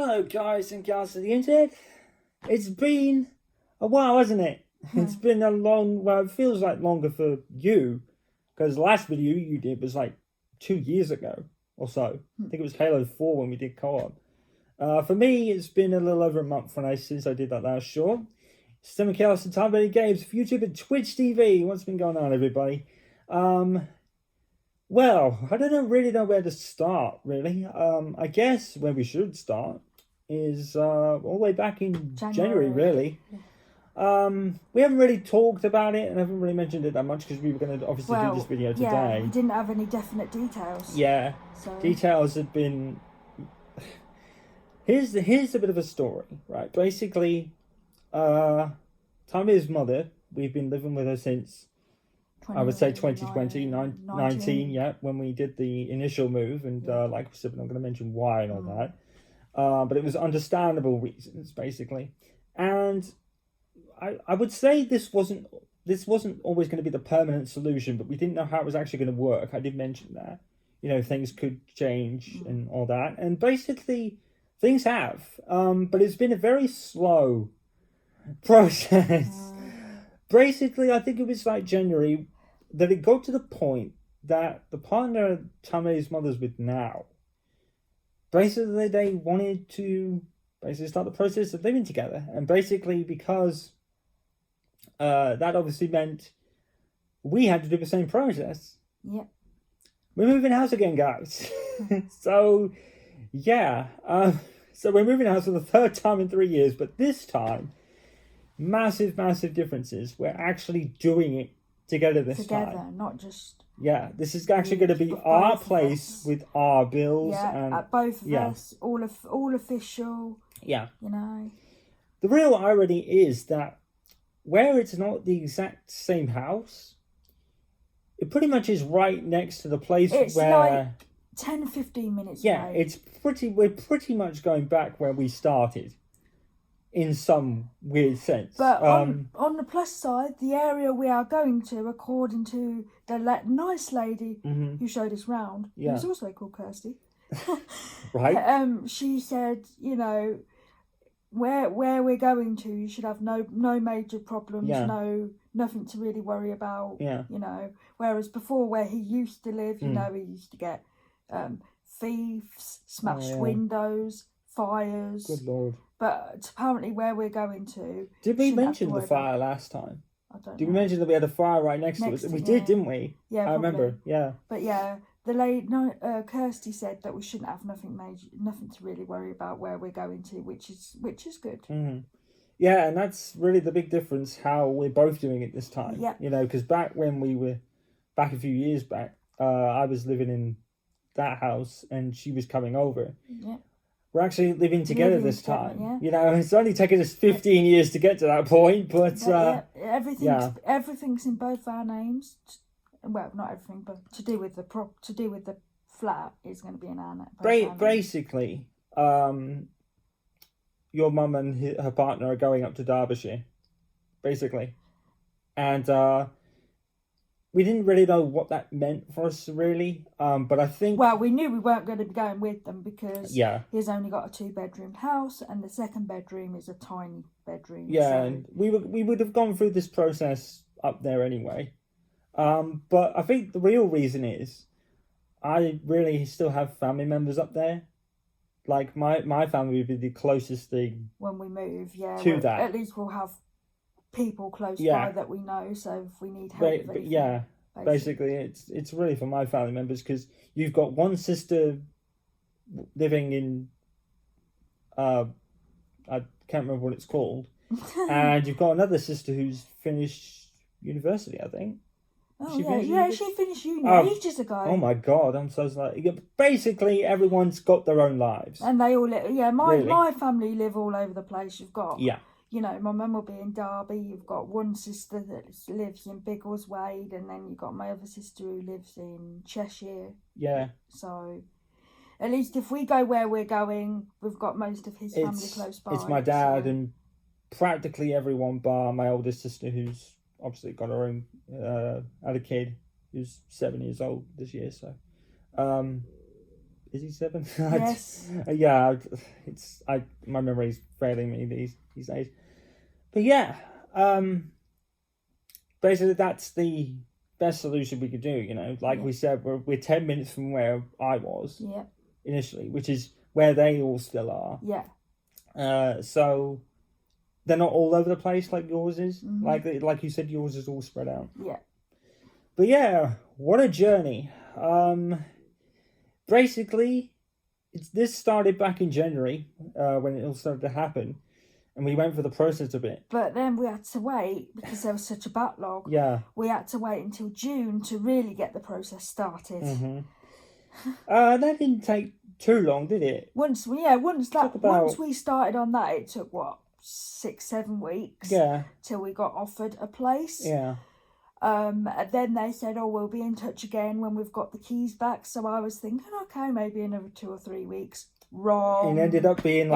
Hello, guys and gals of the internet. It's been a while, hasn't it? It's been a long, well, it feels like longer for you, because the last video you did was like 2 years ago or so. I think it was Halo 4 when we did co-op. For me, it's been a little over a month since I did that last short. Stem Chaos and Time Betting Games for YouTube and Twitch TV. What's been going on, everybody? Well, I don't really know where to start, really. I guess where we should start is all the way back in January, really. We haven't really talked about it and haven't really mentioned it that much because we were going to obviously do this video today. Yeah, we didn't have any definite details. Yeah, so details had been... Here's a bit of a story, right? Basically, Tamia's mother, we've been living with her since... I would say 2020, 19, yeah, when we did the initial move. And like I said, I'm not going to mention why and all that. But it was understandable reasons, basically. And I would say this wasn't always going to be the permanent solution, but we didn't know how it was actually going to work. I did mention that. You know, things could change and all that. And basically, things have. But it's been a very slow process. Basically, I think it was like January that it got to the point that the partner Tamia's mother's with now, basically they wanted to start the process of living together. And basically because that obviously meant we had to do the same process. Yeah. We're moving house again, guys. So, yeah. So we're moving house for the third time in 3 years, but this time, massive differences. We're actually doing it together this time. Together, not just... Yeah, this is actually going to be our place with our bills. Yeah, and both of us, all official. Yeah. You know. The real irony is that where it's not the exact same house, it pretty much is right next to the place it's where... like 10, 15 minutes Yeah, away. we're pretty much going back where we started. In some weird sense. But on the plus side, the area we are going to, according to the nice lady who showed us round, who's also called Kirsty, right? She said, you know, where we're going to, you should have no major problems, nothing to really worry about. Yeah. You know, whereas before where he used to live, you know, he used to get thieves, smashed windows, fires. Good Lord. But apparently where we're going to... Did we mention the fire last time? I don't know. Did we mention that we had a fire right next to us? We did, didn't we? Yeah, I remember, yeah. But yeah, Kirsty said that we shouldn't have nothing to really worry about where we're going to, which is good. Mm-hmm. Yeah, and that's really the big difference, how we're both doing it this time. Yeah. You know, because back when we were... Back a few years back, I was living in that house and she was coming over. Yeah. We're actually living together this time. Yeah. You know, it's only taken us 15 years to get to that point, but... everything's in both our names. Well, not everything, but to do with the flat is going to be in our name. Basically, your mum and her partner are going up to Derbyshire, basically. And we didn't really know what that meant for us, really. But I think... Well, we knew we weren't going to be going with them because he's only got a 2-bedroom house and the second bedroom is a tiny bedroom. Yeah, so... and we would have gone through this process up there anyway. But I think the real reason is I really still have family members up there. Like, my family would be the closest thing... When we move, to that. At least we'll have... people close by that we know, so if we need help basically it's really for my family members, because you've got one sister living in I can't remember what it's called and you've got another sister who's finished university, I think. She finished uni ages ago. Oh my god, I'm so sorry. Basically everyone's got their own lives and they all live, my family live all over the place. You've got you know, my mum will be in Derby. You've got one sister that lives in Biggleswade, and then you've got my other sister who lives in Cheshire. Yeah. So, at least if we go where we're going, we've got most of his family close by. It's my dad and practically everyone bar my oldest sister, who's obviously got her own, had a kid who's 7 years old this year. So, Is he 7? Yes. Yeah, my memory's failing me these days. But yeah, basically that's the best solution we could do. You know, like we said, we're 10 minutes from where I was initially, which is where they all still are. Yeah. So they're not all over the place like yours is. Like you said, yours is all spread out. Yeah. But yeah, what a journey. Basically, this started back in January when it all started to happen, and we went through the process of it. But then we had to wait because there was such a backlog. Yeah. We had to wait until June to really get the process started. That didn't take too long, did it? Once we started on that, it took 6-7 weeks. Yeah. Till we got offered a place. Yeah. And then they said, "Oh, we'll be in touch again when we've got the keys back." So I was thinking, okay, maybe another 2 or 3 weeks. Wrong. It ended up being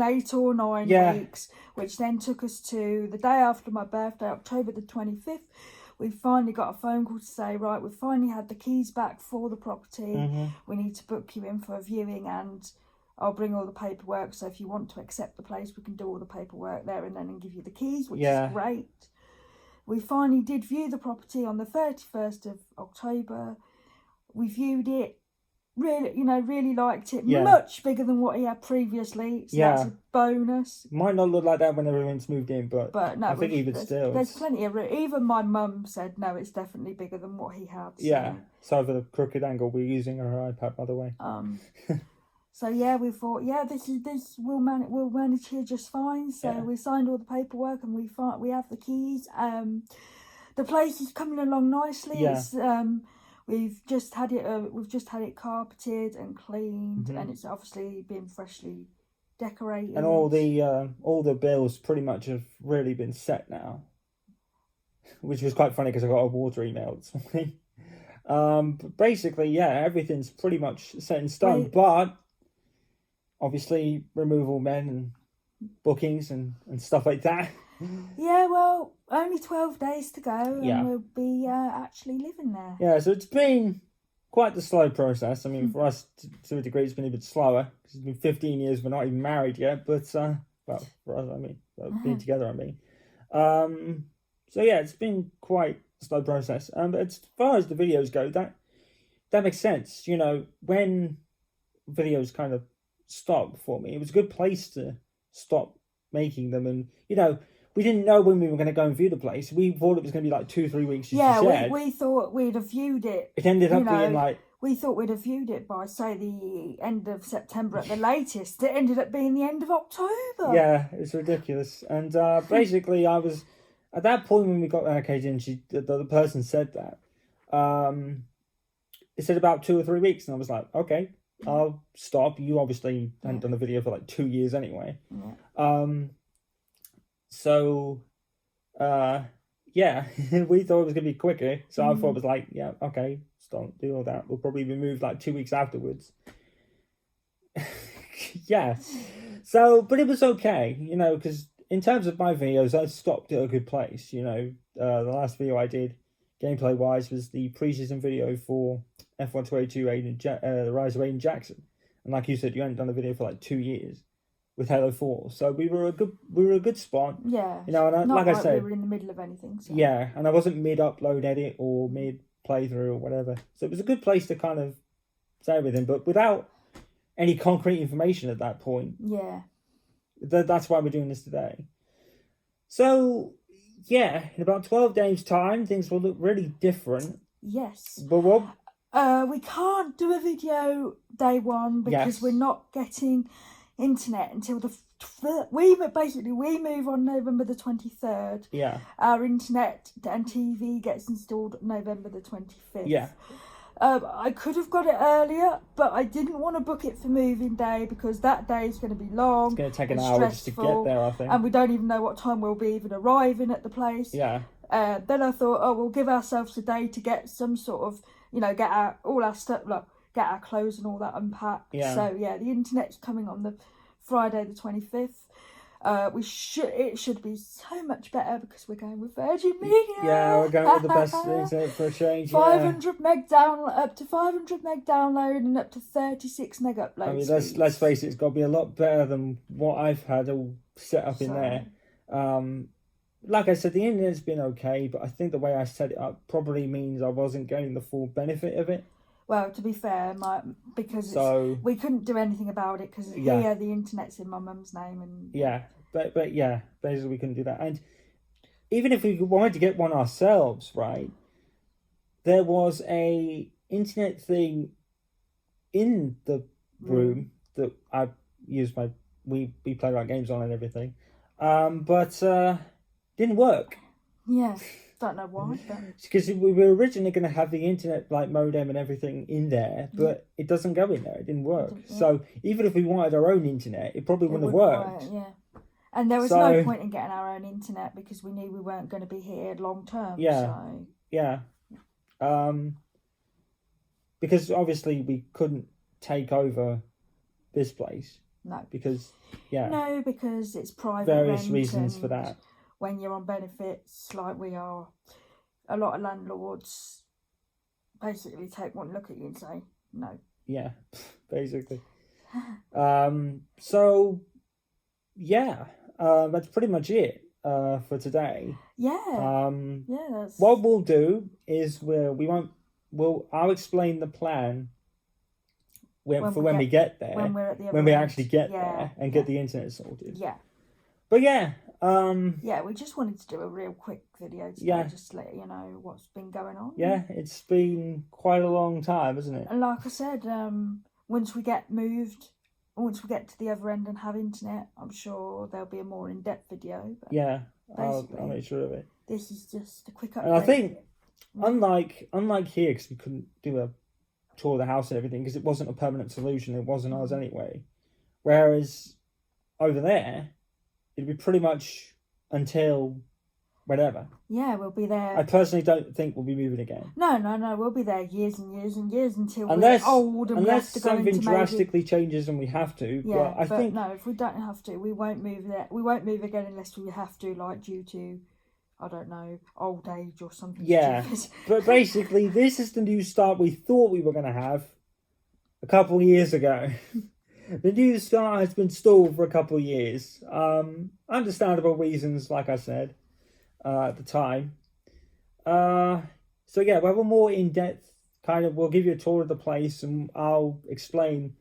8 or 9 weeks, which then took us to the day after my birthday, October the 25th. We finally got a phone call to say, right, we've finally had the keys back for the property. We need to book you in for a viewing, and I'll bring all the paperwork. So if you want to accept the place, we can do all the paperwork there and then give you the keys, which is great. We finally did view the property on the 31st of October. We viewed it, really liked it. Yeah. Much bigger than what he had previously. So that's a bonus. Might not look like that when everyone's moved in, but no, I think even still. There's plenty of room. Even my mum said, no, it's definitely bigger than what he had. So. Yeah. So for the crooked angle, we're using her iPad, by the way. So we thought, this we'll manage here just fine. So we signed all the paperwork and we have the keys. The place is coming along nicely. Yeah. It's we've just had it carpeted and cleaned, and it's obviously been freshly decorated. And all the bills pretty much have really been set now, which was quite funny because I got a water email this morning. But basically, everything's pretty much set in stone, but obviously removal men and bookings and stuff like that. Yeah, well, only 12 days to go and we'll be actually living there. Yeah, so it's been quite the slow process. I mean, for us, to a degree, it's been a bit slower. Because it's been 15 years, we're not even married yet. But, for us, I mean, being together, I mean. So, it's been quite a slow process. But as far as the videos go, that makes sense. You know, when videos kind of stopped for me, it was a good place to stop making them. And, we didn't know when we were going to go and view the place. We thought it was going to be like 2-3 weeks. We thought we'd have viewed it. It ended up being like... We thought we'd have viewed it by, say, the end of September at the latest. It ended up being the end of October. Yeah, it's ridiculous. And basically, I was... At that point when we got our cage in, the person said that. It said about 2 or 3 weeks. And I was like, okay, I'll stop. You obviously hadn't done a video for like 2 years anyway. Yeah. So, we thought it was going to be quicker. So I thought it was like, okay, don't do all that. We'll probably be moved like 2 weeks afterwards. So, but it was okay, because in terms of my videos, I stopped at a good place. The last video I did, gameplay-wise, was the pre-season video for F1 22 The Rise of Aiden Jackson. And like you said, you hadn't done a video for like 2 years. With Halo 4, so we were a good spot. Yeah, and like I said, we were in the middle of anything. So. Yeah, and I wasn't mid-upload edit or mid-playthrough or whatever, so it was a good place to kind of say everything, but without any concrete information at that point. Yeah, that's why we're doing this today. So, in about 12 days' time, things will look really different. Yes, but what? We can't do a video day one because we're not getting internet until we move on November the 23rd. Yeah. Our internet and TV gets installed November the 25th. Yeah. I could have got it earlier, but I didn't want to book it for moving day because that day is going to be long. It's going to take an hour just to get there, I think. And we don't even know what time we'll be even arriving at the place. Yeah. Then I thought, we'll give ourselves a day to get some sort of, get all our stuff, get our clothes and all that unpacked. Yeah. So, the internet's coming on the Friday the 25th. It should be so much better because we're going with Virgin Media. Yeah, we're going with the best internet for a change. 500 meg download, up to 500 meg download and up to 36 meg upload. I mean, let's face it, it's got to be a lot better than what I've had all set up in there. Like I said, the internet's been okay, but I think the way I set it up probably means I wasn't getting the full benefit of it. Well, to be fair, because we couldn't do anything about it because here the internet's in my mum's name and but basically we couldn't do that. And even if we wanted to get one ourselves, right, there was a internet thing in the room that I used we played our games on and everything, but didn't work. Yeah. Don't know why, because we were originally going to have the internet like modem and everything in there, but it doesn't go in there. It didn't work. So even if we wanted our own internet, it probably wouldn't have worked. And there was no point in getting our own internet because we knew we weren't going to be here long term. Because obviously we couldn't take over this place. No, because it's private. Various reasons for that. When you're on benefits like we are, a lot of landlords basically take one look at you and say no. Yeah, basically. So that's pretty much it for today. That's... What we'll do is I'll explain the plan when we get there, when we actually get there and get the internet sorted. But we just wanted to do a real quick video today, just to let you know what's been going on. Yeah, it's been quite a long time, hasn't it? And like I said, once we get moved, once we get to the other end and have internet, I'm sure there'll be a more in-depth video. But I'll make sure of it. This is just a quick update. And I think, unlike here, because we couldn't do a tour of the house and everything, because it wasn't a permanent solution, it wasn't ours anyway. Whereas over there, it'd be pretty much until whenever. Yeah, we'll be there. I personally don't think we'll be moving again. No. We'll be there years and years and years until we're old and we have to go into something drastically changes and we have to. Yeah, but I think no, if we don't have to, we won't move there. We won't move again unless we have to, like due to, I don't know, old age or something. Yeah, but basically, this is the new start we thought we were going to have a couple of years ago. The new start has been stalled for a couple of years. Understandable reasons, like I said, at the time. So we'll have a more in-depth we'll give you a tour of the place and I'll explain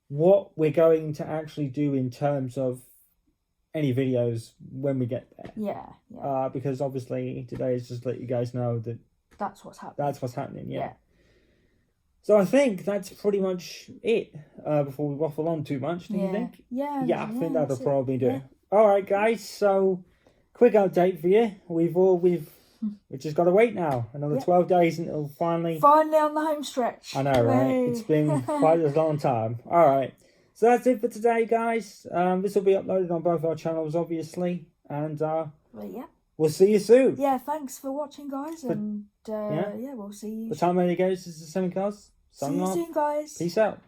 what we're going to actually do in terms of any videos when we get there. Yeah. Because obviously today is just to let you guys know that that's what's happening. That's what's happening, yeah. So I think that's pretty much it before we waffle on too much, do you think? Yeah, I think that'll probably do. Yeah. All right, guys, so quick update for you. We've just got to wait now. Another 12 days until finally on the home stretch. I know, right? It's been quite a long time. All right. So that's it for today, guys. This will be uploaded on both our channels, obviously. And we'll see you soon. Yeah, thanks for watching, guys. And we'll see you. The time only goes is the 7 cars. See you soon, guys. Peace out.